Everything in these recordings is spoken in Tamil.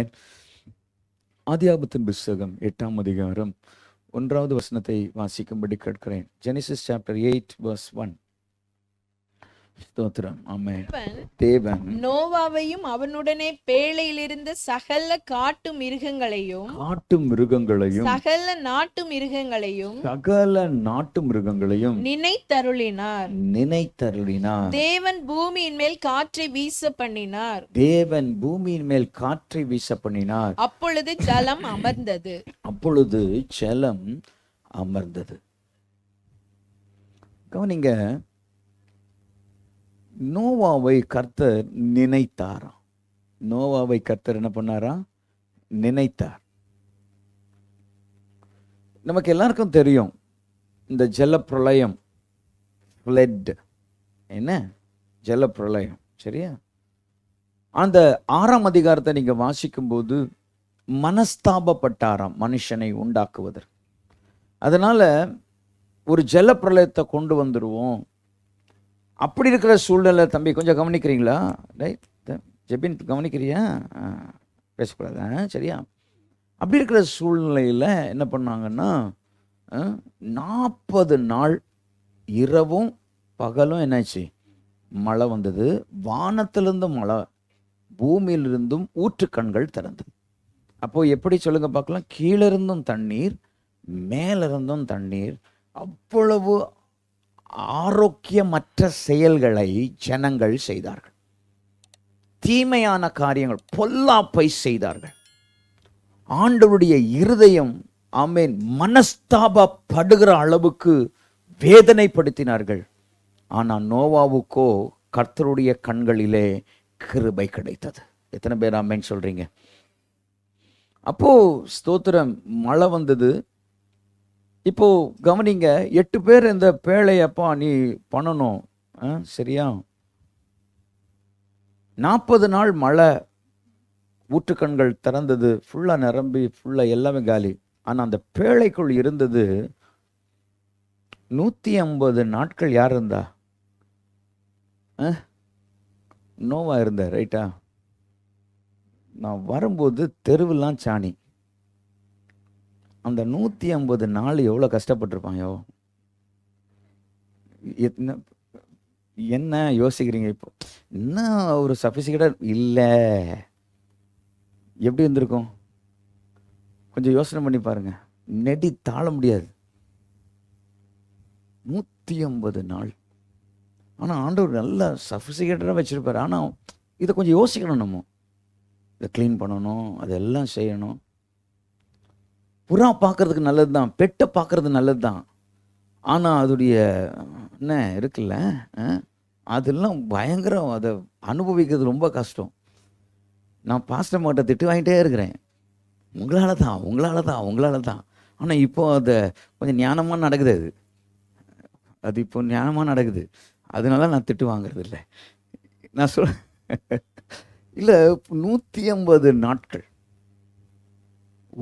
ஆமென். ஆதியாகமத்தின் புத்தகம் 8ஆம் அதிகாரம் 1வது வசனத்தை வாசிக்கும்படி கேட்கிறேன். Genesis chapter 8 verse 1. ஸ்தோத்திரம். ஆமென். தேவன் நோவாவையும் அவனுடனே பேழையிலிருந்த சகல காட்டு மிருகங்களையும் சகல நாட்டு மிருகங்களையும் நினைத்தருளினார். தேவன் பூமியின் மேல் காற்றை வீச பண்ணினார். அப்பொழுது ஜலம் அமர்ந்தது. கவனிங்க, நோவாவை கர்த்தர் நினைத்தாராம். நோவாவை கர்த்தர் என்ன பண்ணாரா? நினைத்தார். நமக்கு எல்லாருக்கும் தெரியும் இந்த ஜலப்பிரளயம், என்ன ஜலப்பிரளயம், சரியா? அந்த 6ஆம் அதிகாரத்தை நீங்க வாசிக்கும் போது மனஸ்தாபப்பட்டாராம் மனுஷனை உண்டாக்குவதற்கு. அதனால ஒரு ஜலப்பிரளயத்தை கொண்டு வந்துடுவோம். அப்படி இருக்கிற சூழ்நிலை, தம்பி கொஞ்சம் கவனிக்கிறீங்களா? ரைட், ஜெபின் கவனிக்கிறியா? பேசக்கூடாதா? சரியா? அப்படி இருக்கிற சூழ்நிலையில் என்ன பண்ணாங்கன்னா 40 நாள் இரவும் பகலும் என்னாச்சு? மழை வந்தது. வானத்திலிருந்தும் மழை, பூமியிலிருந்தும் ஊற்றுக்கண்கள் திறந்தது. அப்போ எப்படி சொல்லுங்க பார்க்கலாம்? கீழிருந்தும் தண்ணீர், மேலிருந்தும் தண்ணீர். அவ்வளவு ஆரோக்கியமற்ற செயல்களை ஜனங்கள் செய்தார்கள். தீமையான காரியங்கள், பொல்லாப்பை செய்தார்கள். ஆண்டவருடைய இருதயம் ஆமென் மனஸ்தாபப்படுகிற அளவுக்கு வேதனைப்படுத்தினார்கள். ஆனால் நோவாவுக்கோ கர்த்தருடைய கண்களிலே கிருபை கிடைத்தது. எத்தனை பேர் ஆமென் சொல்றீங்க? அப்போ ஸ்தோத்திரம், மழை வந்தது. இப்போ கவனிங்க, 8 பேர் இந்த பேழையப்பா நீ பண்ணணும், சரியா? 40 நாள் மழை, ஊற்றுக்கண்கள் திறந்தது, ஃபுல்லா நிரம்பி ஃபுல்லா எல்லாமே காலி. ஆனா அந்த பேழைக்குள் இருந்தது 150 நாட்கள். யார் இருந்தா? நோவா இருந்த, ரைட்டா? நான் வரும்போது தெருவெல்லாம் சாணி. அந்த 150 நாள் எவ்வளோ கஷ்டப்பட்டிருப்பாங்க. என்ன யோசிக்கிறீங்க? இப்போ என்ன ஒரு சஃபிசிகேட்டட் இல்லை, எப்படி இருந்திருக்கும்? கொஞ்சம் யோசனை பண்ணி பாருங்க. நெடி தாழ முடியாது. 150 நாள். ஆனால் ஆண்டவர் நல்லா சஃபிசிகேட்டடாக வச்சிருப்பாரு. ஆனால் இதை கொஞ்சம் யோசிக்கணும். நம்ம இதை க்ளீன் பண்ணணும், அதெல்லாம் செய்யணும். புறா பார்க்கறதுக்கு நல்லது தான், பெட்டை பார்க்கறது நல்லது தான். ஆனால் அதோடைய என்ன இருக்குல்ல, அதெல்லாம் பயங்கரம். அதை அனுபவிக்கிறது ரொம்ப கஷ்டம். நான் பாஸ்டர் மாட்ட திட்டு வாங்கிட்டே இருக்கிறேன், உங்களால தான். ஆனால் இப்போ அதை கொஞ்சம் ஞானமாக நடக்குது. அது இப்போ ஞானமாக நடக்குது. அதனால நான் திட்டு வாங்குறது இல்லை. நான் இல்லை, 150 நாட்கள்,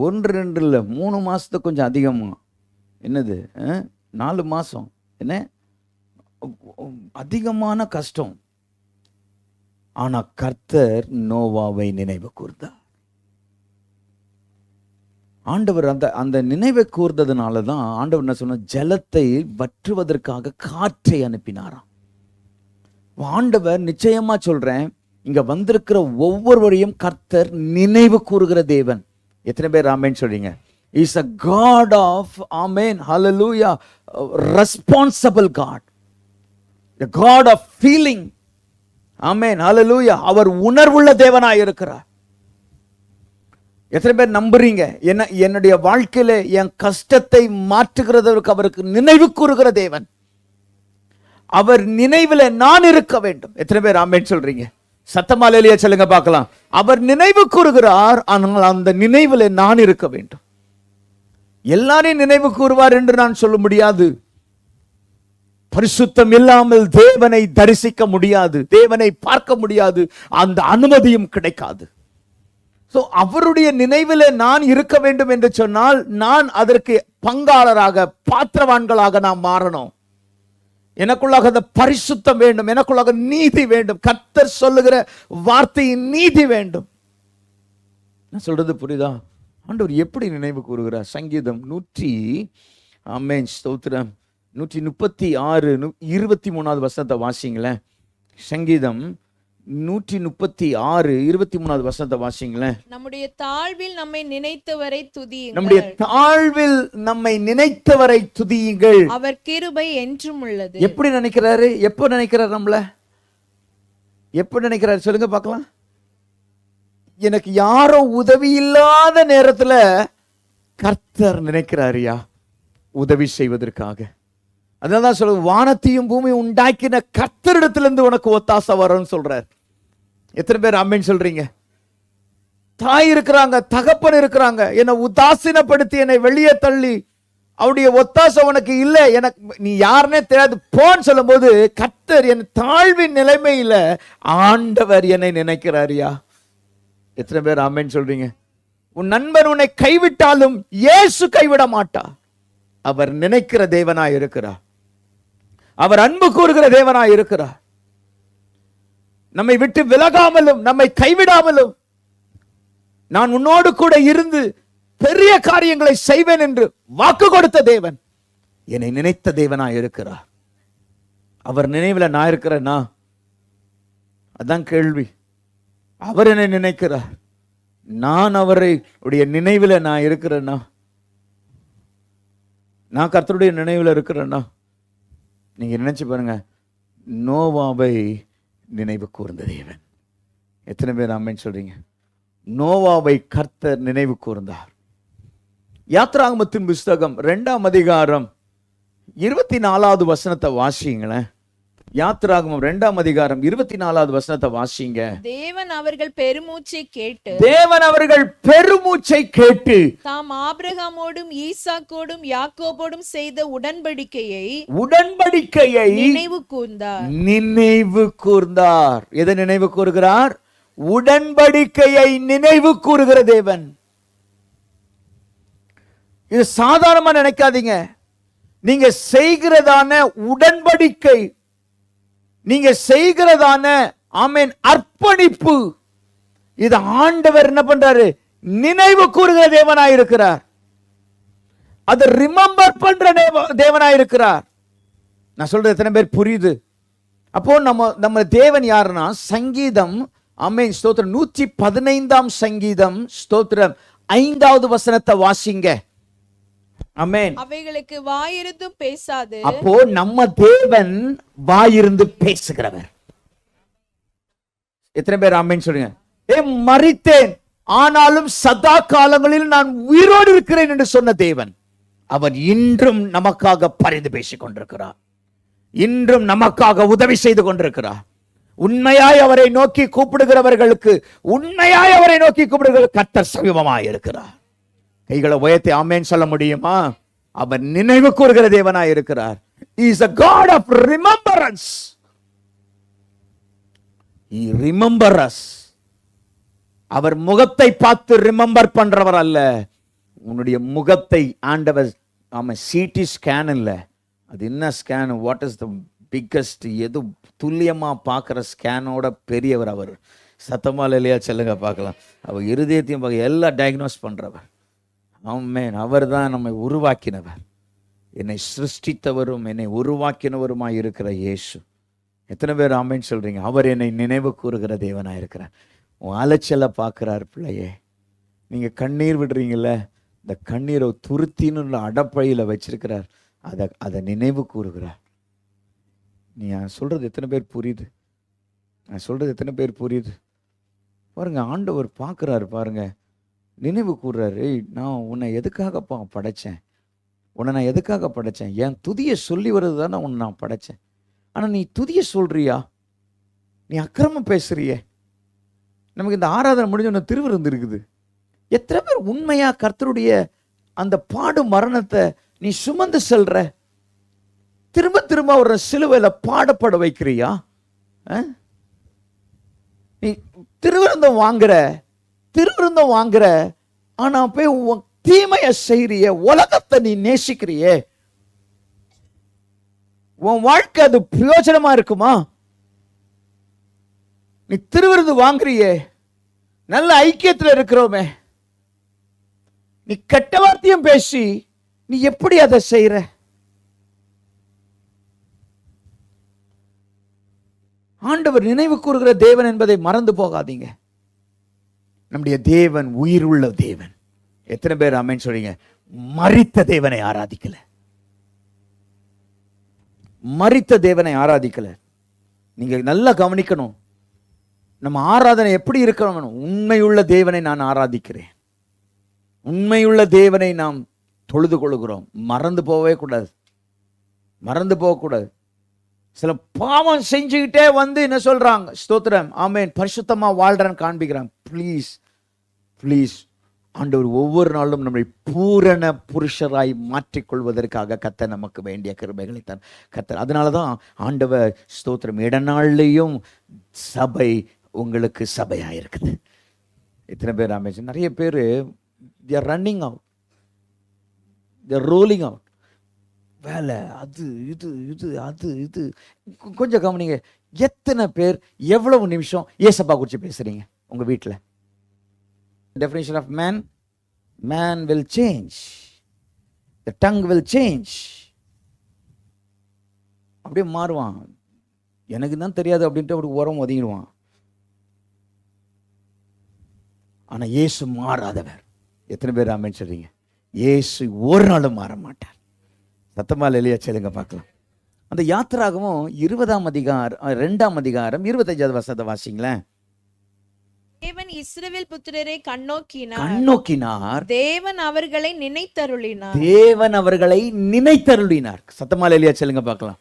1-2 இல்லை, 3 மாதத்துக்கு கொஞ்சம் அதிகமாக. என்னது 4 மாதம், என்ன அதிகமான கஷ்டம். ஆனால் கர்த்தர் நோவாவை நினைவு கூர்ந்தார். ஆண்டவர் அந்த நினைவை கூர்ந்ததுனால தான் ஆண்டவர் என்ன சொன்ன, ஜலத்தை வற்றுவதற்காக காற்றை அனுப்பினாராம். ஆண்டவர் நிச்சயமா சொல்றேன், இங்க வந்திருக்கிற ஒவ்வொருவரையும் கர்த்தர் நினைவு கூறுகிற தேவன். எத்தனை பேர் ஆமென் சொல்றீங்க? Is a God of amen hallelujah responsible God, the God of feeling. Amen hallelujah. அவர் உணர்வுள்ள தேவனாய் இருக்கிறார். எத்தனை பேர் நம்புறீங்க? என்னுடைய வாழ்க்கையில என் கஷ்டத்தை மாற்றுகிறதற்கு அவருக்கு நினைவு கூறுகிற தேவன். அவர் நினைவில் நான் இருக்க வேண்டும். எத்தனை பேர் ஆமென் சொல்றீங்க? சத்தமாலேயே சொல்லுங்க பார்க்கலாம். அவர் நினைவு கூறுகிறார், ஆனால் அந்த நினைவில் நான் இருக்க வேண்டும். எல்லாரையும் நினைவு கூறுவார் என்று நான் சொல்ல முடியாது. பரிசுத்தம் இல்லாமல் தேவனை தரிசிக்க முடியாது, தேவனை பார்க்க முடியாது, அந்த அனுமதியும் கிடைக்காது. அவருடைய நினைவில் நான் இருக்க வேண்டும் என்று சொன்னால் நான் அதற்கு பங்காளராக, பாத்திரவான்களாக நாம் மாறணும். எனக்குள்ளாக அந்த பரிசுத்தம் வேண்டும், எனக்குள்ளாக நீதி வேண்டும். கர்த்தர் சொல்லுகிற வார்த்தையின் நீதி வேண்டும். நான் சொல்றது புரியுதா? ஆண்டவர் எப்படி நினைவு கூறுகிறார்? சங்கீதம் 136 23வது வசனத்தை வாசிங்களேன். சங்கீதம் 136 23வது வசனத்தை வாசிங்களேன். நம்முடைய தாழ்வில் நம்மை நினைத்தவரை துதியுங்கள். நம்முடைய தாழ்வில் நம்மை நினைத்தவரை துதியுங்கள். அவர் கிருபை என்றும் உள்ளது. எப்படி நினைக்கிறாரு? எப்போ நினைக்கிறார்? நம்மள எப்போ நினைக்கிறாரு சொல்லுங்க பார்க்கலாம். எனக்கு யாரோ உதவி இல்லாத நேரத்துல கர்த்தர் நினைக்கிறாரியா உதவி செய்வதற்காக. அதனாலதான் சொல்ற, வானத்தையும் பூமியும் உண்டாக்கின கர்த்தரிடத்திலிருந்து உனக்கு ஒத்தாசை வரும்னு சொல்றார். எத்தனை பேர் ஆமென் சொல்றீங்க? தாய் இருக்கிறாங்க, தகப்பன் இருக்கிறாங்க, என்னை உதாசீனப்படுத்தி என்னை வெளியே தள்ளி அவருடைய ஒத்தாசை உனக்கு இல்லை, எனக்கு நீ யாருன்னே தெரியாது போன்னு சொல்லும் போது கர்த்தர் என் தாழ்வின் நிலைமையில ஆண்டவர் என்னை நினைக்கிறாரியா. எத்தனை பேர் ஆமென் சொல்றீங்க? உன் நண்பன் உன்னை கைவிட்டாலும் இயேசு கைவிட மாட்டார். அவர் நினைக்கிற தேவனாய் இருக்கிறார். அவர் அன்பு கூறுகிற தேவனாய் இருக்கிறார். நம்மை விட்டு விலகாமலும் நம்மை கைவிடாமலும் நான் உன்னோடு கூட இருந்து பெரிய காரியங்களை செய்வேன் என்று வாக்கு கொடுத்த தேவன் என்னை நினைத்த தேவனாய் இருக்கிறார். அவர் நினைவுல நான் இருக்கிறேன்னா? அதான் கேள்வி. அவர் என்னை நினைக்கிறார், நான் அவரை உடைய நினைவுல நான் இருக்கிறேன்னா? நான் கர்த்தருடைய நினைவுல இருக்கிறேன்னா? நீங்க நினைச்சு பாருங்க, நோவாவை நினைவு கூர்ந்த தேவன். எத்தனை பேர் ஆமென் சொல்றீங்க? நோவாவை கர்த்தர் நினைவு கூர்ந்தார். யாத்ராகமத்தின் புஸ்தகம் 2ஆம் அதிகாரம் 24வது வசனத்தை வாசிங்களேன். யாத்ராகமம் 2ஆம் அதிகாரம் 24வது வசனத்தை வாசிங்க. தேவன் அவர்கள் பெருமூச்சை கேட்டு தாம் ஆபிரகாமோடும் ஈசாக்கோடும் யாக்கோபோடும் செய்த உடன்படிக்கையை நினைவு கூர்ந்தார். எதை நினைவு கூறுகிறார்? உடன்படிக்கையை நினைவு கூறுகிற தேவன். இது சாதாரணமா நினைக்காதீங்க. நீங்க செய்கிறதான உடன்படிக்கை, நீங்க செய்கிறதான ஆமென் அர்ப்பணிப்பு, இது ஆண்டவர் என்ன பண்றாரு? நினைவு கூறுகிற தேவனாய் இருக்கிறார். அதை ரிமெம்பர் பண்ற தேவனாய் இருக்கிறார். நான் சொல்றது எத்தனை பேர் புரியுது? அப்போ நம்ம தேவன் யாருன்னா, சங்கீதம் ஆமென் ஸ்தோத்திரம் 115ஆம் சங்கீதம் ஸ்தோத்திரம் 5வது வசனத்தை வாசிங்க. ஆமென். அவைகளுக்கு வாயிருந்து பேசாது. அப்போ நம்ம தேவன் வாயிருந்து பேசுகிறவர். எத்தனை பேர் ஆமென் சொல்லுங்க? மரித்தேன் ஆனாலும் சதா காலங்களில் நான் உயிரோடு இருக்கிறேன் என்று சொன்ன தேவன் அவர் இன்றும் நமக்காக பரிந்து பேசிக் கொண்டிருக்கிறார். இன்றும் நமக்காக உதவி செய்து கொண்டிருக்கிறார். உண்மையாய் அவரை நோக்கி கூப்பிடுகிறவர்களுக்கு கர்த்தர் சமீபமாய் இருக்கிறார். கைகளை உயர்த்தி ஆமென் சொல்ல முடியுமா? அவர் நினைவு கூறுகிற தேவனாய் இருக்கிறார். He is a God of remembrance. He remember us. அவர் முகத்தை பார்த்து ரிமெம்பர் பண்றவர் அல்ல. உன்னுடைய முகத்தை ஆண்டவர் சிடி ஸ்கேன் இல்ல, அது என்ன scan, what is the biggest, எது துல்லியமா பார்க்கிற ஸ்கேனோட பெரியவர் அவர். சத்தமால இல்லையா சொல்லுங்க பார்க்கலாம். அவர் இருதயத்தையும் எல்லாம் டயக்னோஸ் பண்றவர். ஆமென். அவர் தான் நம்மை உருவாக்கினவர். என்னை சிருஷ்டித்தவரும் என்னை உருவாக்கினவருமாய் இருக்கிற இயேசு. எத்தனை பேர் ஆமென் சொல்றீங்க? அவர் என்னை நினைவு கூறுகிற தேவனாய் இருக்கிறார். உன் அலைச்சலை பார்க்கிறார் பிள்ளையே. நீங்க கண்ணீர் விடுறீங்கல்ல, இந்த கண்ணீரை துருத்தின்னு அடப்பையில வச்சிருக்கிறார். அதை நினைவு கூறுகிறார். நீ சொல்றது எத்தனை பேர் புரியுது? நான் சொல்றது எத்தனை பேர் புரியுது? பாருங்க, ஆண்டவர் பார்க்கிறாரு. பாருங்க, நினைவு கூறுறாரு. நான் உன்னை எதுக்காக படைச்சேன்? உன்னை நான் எதுக்காக படைச்சேன்? என் துதியை சொல்லி வருது தானே உன்னை நான் படைச்சேன். ஆனா நீ துதியை சொல்றியா? நீ அக்கிரமம் பேசுறியே. நமக்கு இந்த ஆராதனை முடிஞ்ச திருவிருந்து இருக்குது. எத்தனை பேர் உண்மையா கர்த்தருடைய அந்த பாடு மரணத்தை நீ சுமந்து செல்ற? திரும்ப திரும்ப ஒரு சிலுவையில பாடப்பட வைக்கிறியா? நீ திருவிருந்தம் வாங்குற, ஆனா போய் தீமைய செய்றிய, உலகத்தை நீ நேசிக்கிறியே, உன் வாழ்க்கை அது பிரயோஜனமா இருக்குமா? நீ திருவிருந்து வாங்குறியே, நல்ல ஐக்கியத்தில் இருக்கிறோமே, நீ கெட்ட வார்த்தையும் பேசி நீ எப்படி அதை செய்யற? ஆண்டவர் நினைவு கூறுகிற தேவன் என்பதை மறந்து போகாதீங்க. நம்முடைய தேவன் உயிருள்ள தேவன். எத்தனை பேர் ஆமென் சொல்றீங்க? மரித்த தேவனை ஆராதிக்கல, மரித்த தேவனை ஆராதிக்கல. நீங்க நல்லா கவனிக்கணும், நம்ம ஆராதனை எப்படி இருக்கணும்? உண்மையுள்ள தேவனை நான் ஆராதிக்கிறேன், உண்மையுள்ள தேவனை நாம் தொழுது கொள்கிறோம். மறந்து போகவே கூடாது, மறந்து போகக்கூடாது. சில பாவம் செஞ்சுக்கிட்டே வந்து என்ன சொல்றாங்க? ஸ்தோத்திரம், ஆமென், பரிசுத்தமா வாழ்றேன்னு காண்பிக்கிறாங்க. ப்ளீஸ் ப்ளீஸ், ஆண்டவர் ஒவ்வொரு நாளும் நம்மை பூரண புருஷராய் மாற்றிக்கொள்வதற்காக கர்த்தர் நமக்கு வேண்டிய கிருபைகளை தான் கர்த்தர். அதனால தான் ஆண்டவர் ஸ்தோத்திரம் இடநாள்லையும் சபை உங்களுக்கு சபையாக இருக்குது. எத்தனை பேர் ஆமென்? நிறைய பேர் they are running out, they are rolling out. வேலை அது இது இது அது இது. கொஞ்சம் கவனிங்க, எத்தனை பேர் எவ்வளவு நிமிஷம் ஏசப்பா குறித்து பேசுறீங்க உங்க வீட்டில்? Definition of man, man will change, the tongue will change. அப்படியே மாறுவான். எனக்கு தான் தெரியாது அப்படின்ட்டு அப்படி உரம் ஒதுங்கிடுவான். ஆனா இயேசு மாறாதவர். எத்தனை பேர் ஆமென் சொல்றீங்க? இயேசு ஒரு நாளும் மாற மாட்டார். சத்தமா இல்லையா? சொல்லுங்க பார்க்கலாம். அந்த யாத்திராகமும் 20ஆம் அதிகாரம் 2ஆம் அதிகாரம் 25வது வசனத்தை வாசிங்களேன். தேவன் இஸ்ரவேல் புத்திரரை கண்ணோக்கினார், தேவன் அவர்களை நினைத்தருளினார். தேவன் அவர்களை நினைத்தருளினார். சத்தமா இல்லையா? சொல்லுங்க பார்க்கலாம்.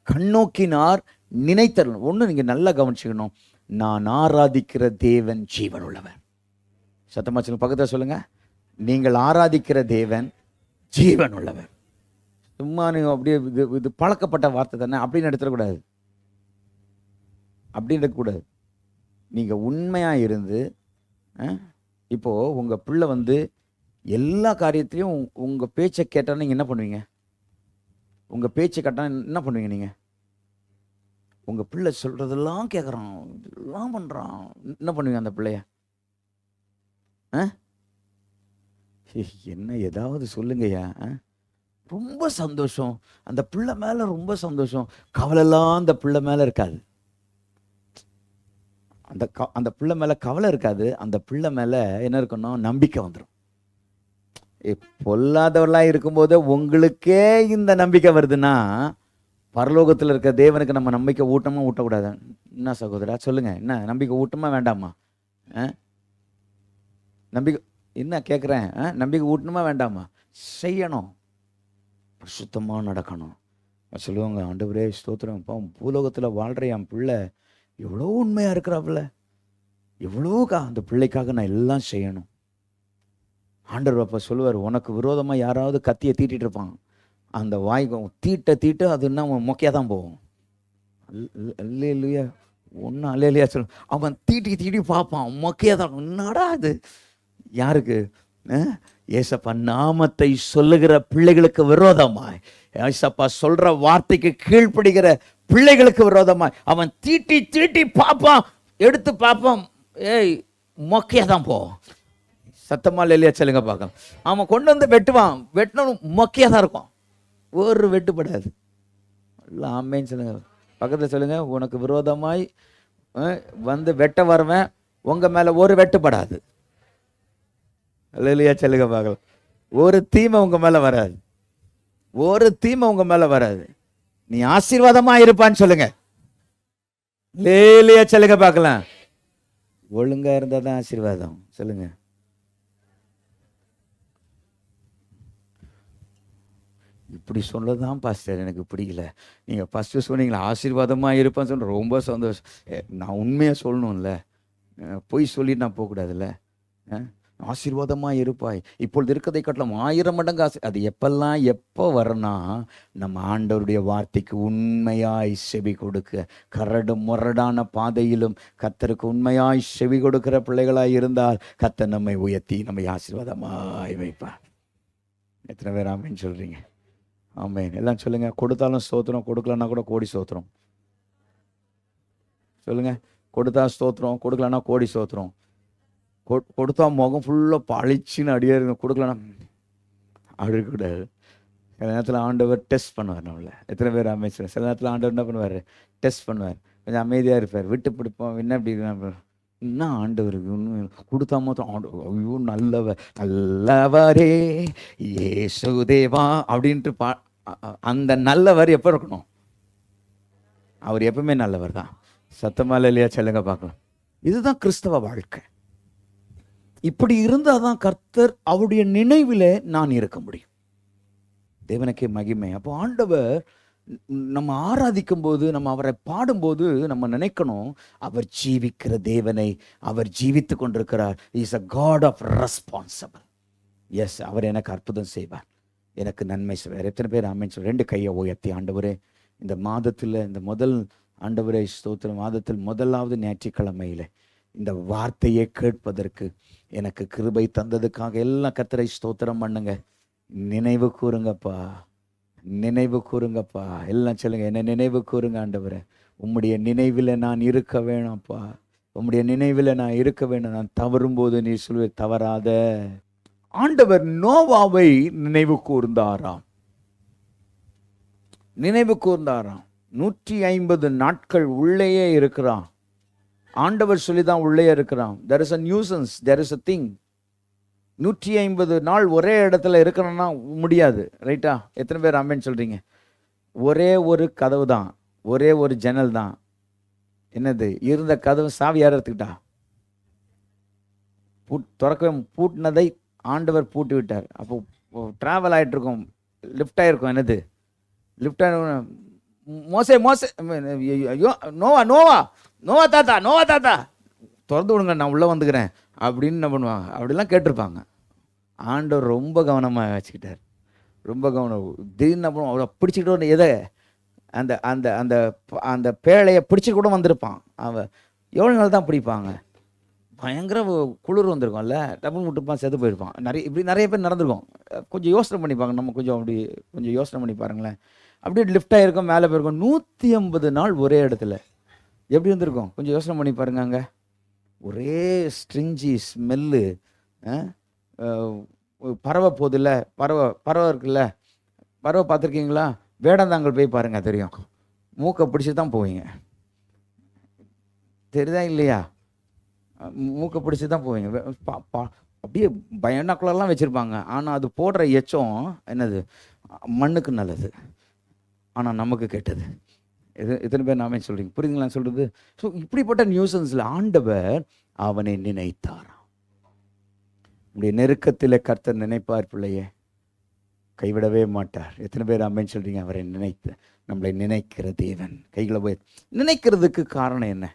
கண்ணோக்கினார், நினைத்தருள். ஒண்ணு நீங்க நல்லா கவனிச்சுக்கணும், நான் ஆராதிக்கிற தேவன் ஜீவன் உள்ளவர். சத்தமா சொல்லுங்க, பக்கத்துல சொல்லுங்க, நீங்கள் ஆராதிக்கிற தேவன் ஜீவன் உள்ளவர். சும்மா நீங்க அப்படியே இது பழக்கப்பட்ட வார்த்தை தானே அப்படின்னு எடுத்துடக்கூடாது, அப்படின்னு இருக்கக்கூடாது. நீங்க உண்மையா இருந்து இப்போ உங்க பிள்ளை வந்து எல்லா காரியத்திலையும் உங்க பேச்சை கேட்டா நீங்க என்ன பண்ணுவீங்க? உங்க பேச்சை கேட்டா என்ன பண்ணுவீங்க? நீங்க உங்க பிள்ளை சொல்றதெல்லாம் கேட்குறான், இதெல்லாம் பண்றான், என்ன பண்ணுவீங்க அந்த பிள்ளைய? என்ன ஏதாவது சொல்லுங்கய்யா. ரொம்ப சந்தோஷம், அந்த பிள்ளை மேல ரொம்ப சந்தோஷம். கவலைலாம் அந்த பிள்ளை மேல இருக்காது. அந்த பிள்ளை மேல கவலை இருக்காது. அந்த பிள்ளை மேல என்ன இருக்கணும்? நம்பிக்கை வந்துடும். பொல்லாதவர்களா இருக்கும்போது உங்களுக்கே இந்த நம்பிக்கை வருதுன்னா, பரலோகத்தில் இருக்க தேவனுக்கு நம்ம நம்பிக்கை ஊட்டமா ஊட்டக்கூடாது? என்ன சகோதரா சொல்லுங்க, என்ன நம்பிக்கை ஊட்டமா வேண்டாமா? நம்பிக்கை என்ன கேட்குறேன்? நம்பிக்கை ஊட்டணுமா வேண்டாமா? செய்யணும், சுத்தமாக நடக்கணும். சொல்லுவாங்க, ஆண்டவரே ஸ்தோத்திரம், பூலோகத்தில் வாழ்கிற என் பிள்ளை எவ்வளோ உண்மையாக இருக்கிறாப்புல, எவ்வளோக்கா அந்த பிள்ளைக்காக நான் எல்லாம் செய்யணும். ஆண்டவர் அப்போ சொல்லுவார், உனக்கு விரோதமாக யாராவது கத்தியை தீட்டிட்டு இருப்பான், அந்த வாய்க்கும் தீட்ட அது என்ன மொக்கையாக தான் போகும். இல்லையா ஒன்றும் இல்லையா சொல்லு. அவன் தீட்டி பார்ப்பான், மொக்கையாக தான். என்னடா அது? யாருக்கு? ஏசப்பா நாமத்தை சொல்லுகிற பிள்ளைகளுக்கு விரோதமாய், ஏசப்பா சொல்ற வார்த்தைக்கு கீழ்ப்படுகிற பிள்ளைகளுக்கு விரோதமாய் அவன் தீட்டி பார்ப்பான், எடுத்து பார்ப்பான், ஏய் மொக்கையா தான் போவோம். சத்தமா இல்லையா சொல்லுங்க பார்க்கலாம். அவன் கொண்டு வந்து வெட்டுவான், வெட்டணும் மொக்கையா தான் இருக்கும், ஒரு வெட்டுப்படாது. ஆமேன்னு சொல்லுங்க, பக்கத்தில் சொல்லுங்க, உனக்கு விரோதமாய் வந்து வெட்ட வருவேன், உங்க மேல ஒரு வெட்டுப்படாது. இல்லையா சொல்லுங்க பார்க்கலாம். ஒரு தீமை உங்க மேல வராது, ஒரு தீமை உங்க மேல வராது. நீ ஆசீர்வாதமா இருப்பான்னு சொல்லுங்க. இல்லையா சொல்லுங்க பார்க்கலாம். ஒழுங்கா இருந்தா தான் ஆசீர்வாதம். சொல்லுங்க. இப்படி சொல்லதான் பாஸ்டர் எனக்கு பிடிக்கல. நீங்க ஃபர்ஸ்ட் சொன்னீங்களா ஆசீர்வாதமா இருப்பான்னு சொல்ற, ரொம்ப சந்தோஷம். நான் உண்மையா சொல்லணும்ல, பொய் சொல்லிட்டு நான் போகக்கூடாதுல்ல. ஆசீர்வாதமாக இருப்பாய், இப்பொழுது இருக்கிறதை காட்டிலும் 1000 மடங்கு அது எப்பெல்லாம் எப்போ வரனா, நம்ம ஆண்டவருடைய வார்த்தைக்கு உண்மையாய் செவி கொடுக்க, கரடு முரடான பாதையிலும் கர்த்தருக்கு உண்மையாய் செவி கொடுக்கிற பிள்ளைகளாய் இருந்தால் கர்த்தர் நம்மை உயர்த்தி நம்மை ஆசீர்வாதமாய் வைப்பார். எத்தனை பேர் ஆமேன்னு சொல்றீங்க? ஆமேன் எல்லாம் சொல்லுங்க. கொடுத்தாலும் ஸ்தோத்திரம், கொடுக்கலன்னா கூட கோடி ஸ்தோத்திரம். சொல்லுங்க, கொடுத்தா ஸ்தோத்திரம், கொடுக்கலன்னா கோடி ஸ்தோத்திரம். கொடுத்தா முகம் ஃபுல்லாக பளிச்சுன்னு அடியே இருக்கும், கொடுக்கலன்னா அப்படி இருக்கக்கூடாது. சில நேரத்தில் ஆண்டவர் டெஸ்ட் பண்ணுவார் நம்மளை. எத்தனை பேர் அமைச்சர் சில நேரத்தில் ஆண்டவர் என்ன பண்ணுவார், டெஸ்ட் பண்ணுவார். கொஞ்சம் அமைதியாக இருப்பார், விட்டு பிடிப்போம், என்ன இப்படி என்ன ஆண்டவருக்கு இன்னும் கொடுத்தா மாத்திரம் ஆண்டவர் ஐயோ நல்லவர் நல்லவரே இயேசுதேவா அப்படின்ட்டு அந்த நல்லவர் எப்போ இருக்கணும்? அவர் எப்பவுமே நல்லவர் தான். சத்தமால இல்லையா சொல்லுங்க பார்க்கலாம். இதுதான் கிறிஸ்தவ வாழ்க்கை. இப்படி இருந்தால் தான் கர்த்தர் அவருடைய நினைவில் நான் இருக்க முடியும். தேவனுக்கே மகிமை. அப்போ ஆண்டவர் நம்ம ஆராதிக்கும் போது, நம்ம அவரை பாடும்போது நம்ம நினைக்கணும், அவர் ஜீவிக்கிற தேவனை, அவர் ஜீவித்து கொண்டிருக்கிறார். Is a god of responsible. Yes, அவர் எனக்கு அற்புதம் செய்வார், எனக்கு நன்மை செய்வார். எத்தனை பேர் ஆமென் சொல்ல? 2 கையை உயர்த்தி, ஆண்டவரே இந்த மாதத்தில், இந்த முதல் ஆண்டவரே ஸ்தோத்திரம், மாதத்தில் முதலாவது ஞாயிற்றுக்கிழமையில் இந்த வார்த்தையை கேட்பதற்கு எனக்கு கிருபை தந்ததுக்காக எல்லாம் கர்த்தரை ஸ்தோத்திரம் பண்ணுங்க. நினைவு கூறுங்கப்பா, நினைவு கூறுங்கப்பா. எல்லாம் சொல்லுங்க, என்ன நினைவு கூறுங்க ஆண்டவரே. உம்முடைய நினைவில் நான் இருக்க வேணும்ப்பா, உம்முடைய நினைவில் நான் இருக்க வேணும். நான் தவறும்போது நீ சொல்லுவ தவறாத. ஆண்டவர் நோவாவை நினைவு கூர்ந்தாராம், நினைவு கூர்ந்தாராம். 150 நாட்கள் உள்ளேயே இருக்கிறான். ஆண்டவர் சொல்லிதான் உள்ளே இருக்கிறான். there is a nuisance, there is a thing. 150 நாள் ஒரே இடத்துல இருக்கணும்னா முடியாது, ரைட்டா? எத்தனை பேர் ஆமென் சொல்றீங்க? ஒரே ஒரு கதவு தான், ஒரே ஒரு ஜன்னல் தான். என்னது? இருந்த கதவு சாவி யார் எடுத்துக்கிட்டா? திறக்கவே பூட்டினதை ஆண்டவர் பூட்டி விட்டார். அப்போ டிராவல் ஆகிட்டு இருக்கும், லிஃப்ட் ஆகிருக்கும். என்னது லிஃப்ட் ஆகி மோசே மோசே ஐயோ நோவா நோவா நோவா தாத்தா நோவா தாத்தா திறந்து விடுங்க, நான் உள்ளே வந்துக்கிறேன் அப்படின்னு என்ன பண்ணுவாங்க? அப்படிலாம் கேட்டிருப்பாங்க. ஆண்டவர் ரொம்ப கவனமாக வச்சுக்கிட்டார், ரொம்ப கவனம். திடீர்னு என்ன பண்ணுவோம், அவரை பிடிச்சிக்கிட்டு எதை அந்த அந்த அந்த அந்த பேழையை பிடிச்சி கூட வந்திருப்பான். அவன் எவ்வளோ நாள் தான் பிடிப்பாங்க? பயங்கர குளிர் வந்திருக்கும்ல, டபுள் விட்டுப்பான், செத்து போயிருப்பான். இப்படி நிறைய பேர் நடந்திருக்கும். கொஞ்சம் யோசனை பண்ணிப்பாங்க, நம்ம கொஞ்சம் யோசனை பண்ணி பாருங்களேன். அப்படியே லிஃப்ட் ஆகிருக்கும், மேலே போயிருக்கோம். 150 நாள் ஒரே இடத்துல எப்படி வந்திருக்கும்? கொஞ்சம் யோசனை பண்ணி பாருங்க. அங்கே ஒரே ஸ்ட்ரிஞ்சி ஸ்மெல்லு. பறவை போதில்ல, பறவை இருக்குல்ல, பறவை பார்த்துருக்கீங்களா? வேடந்தாங்கல் போய் பாருங்க, தெரியும். மூக்கை பிடிச்சி தான் போவீங்க, தெரியுதா இல்லையா? மூக்கை பிடிச்சி தான் போவீங்க. அப்படியே பயனாக்குள்ளெல்லாம் வச்சுருப்பாங்க. ஆனால் அது போடுற எச்சம் என்னது? மண்ணுக்கு நல்லது, ஆனால் நமக்கு கெட்டது. எத்தனை பேர் நாமே சொல்கிறீங்க? புரியுதுங்களா சொல்கிறது? ஸோ இப்படிப்பட்ட நியூசன்ஸில் ஆண்டவர் அவனை நினைத்தாராம். உடைய நெருக்கத்தில் கர்த்தர் நினைப்பார் பிள்ளையே, கைவிடவே மாட்டார். எத்தனை பேர் ஆமென் சொல்கிறீங்க? அவரை நினைத்து, நம்மளை நினைக்கிற தேவன். கைகளை போய் நினைக்கிறதுக்கு காரணம் என்ன?